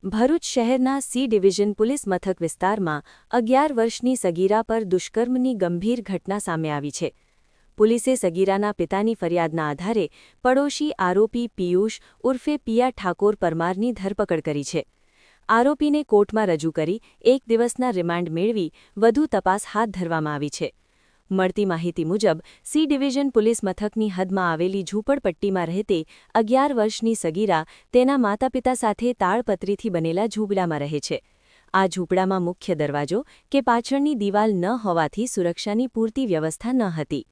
ભરૂચ શહેરના C division police મથક વિસ્તારમાં 11 વર્ષની સગીરા પર દુષ્કર્મની ગંભીર ઘટના સામે આવી છે. પોલીસે સગીરાના પિતાની ફરિયાદના આધારે પડોશી આરોપી પિયુષ ઉર્ફે પિયા ઠાકોર પરમારની ધરપકડ કરી છે. આરોપીને કોર્ટમાં રજૂ કરી 1 દિવસના રિમાન્ડ મેળવી વધુ તપાસ હાથ ધરવામાં આવી છે. મળતી માહિતી મુજબ સી ડિવિઝન પોલીસ મથકની હદમાં આવેલી ઝૂંપડપટ્ટીમાં રહેતી 11 વર્ષની સગીરા તેના માતાપિતા સાથે તાળપત્રીથી બનેલા ઝૂંપડામાં રહે છે. આ ઝૂંપડામાં મુખ્ય દરવાજો કે પાછળની દિવાલ ન હોવાથી સુરક્ષાની પૂરતી વ્યવસ્થા ન હતી.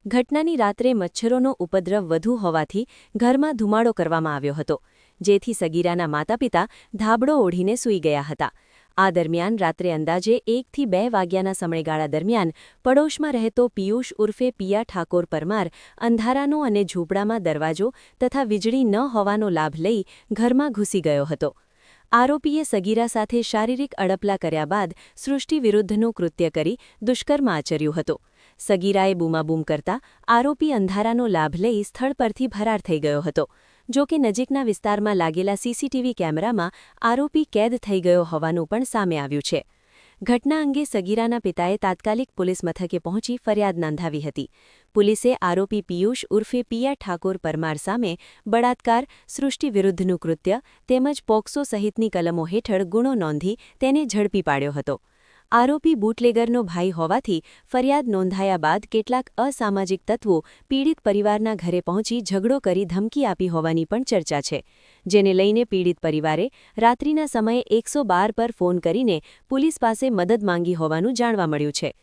ઘટનાની રાત્રે મચ્છરોનો ઉપદ્રવ વધુ હોવાથી ઘરમાં ધુમાડો કરવામાં આવ્યો હતો, જેથી સગીરાના માતાપિતા ધાબળો ઓઢીને સૂઈ ગયા હતા. આ દરમિયાન રાત્રે અંદાજે 1 થી 2 વાગ્યાના સમયગાળા દરમિયાન પડોશમાં રહેતો પિયુષ ઉર્ફે પિયા ઠાકોર પરમાર અંધારાનો અને ઝૂંપડામાં દરવાજો તથા વીજળી ન હોવાનો લાભ લઈ ઘરમાં ઘૂસી ગયો હતો. આરોપીએ સગીરા સાથે શારીરિક અડપલા કર્યા બાદ સૃષ્ટિ વિરુદ્ધનું કૃત્ય કરી દુષ્કર્મ આચર્યું હતું. સગીરાએ બૂમાબૂમ કરતા આરોપી અંધારાનો લાભ લઈ સ્થળ પરથી ફરાર થઈ ગયો હતો. જો કે નજીકના વિસ્તારમાં લાગેલા સીસીટીવી કેમેરામાં આરોપી કેદ થઈ ગયો હોવાનું પણ સામે આવ્યું છે. ઘટના અંગે સગીરાના પિતાએ તાત્કાલિક પોલીસ મથકે પહોંચી ફરિયાદ નોંધાવી હતી. પોલીસે આરોપી પિયુષ ઉર્ફે પિયા ઠાકોર પરમાર સામે બળાત્કાર, સૃષ્ટિ વિરુદ્ધનું કૃત્ય તેમજ પોક્સો સહિતની કલમો હેઠળ ગુનો નોંધી તેને ઝડપી પાડ્યો હતો. આરોપી બુટલેગરનો ભાઈ હોવાથી ફરિયાદ નોંધાયા બાદ કેટલાક અસામાજિક તત્વો પીડિત પરિવારના ઘરે પહોંચી ઝઘડો કરી ધમકી આપી હોવાની પણ ચર્ચા છે, જેને લઈને પીડિત પરિવારે રાત્રિના સમયે 112 પર ફોન કરીને પોલીસ પાસે મદદ માંગી હોવાનું જાણવા મળ્યું છે.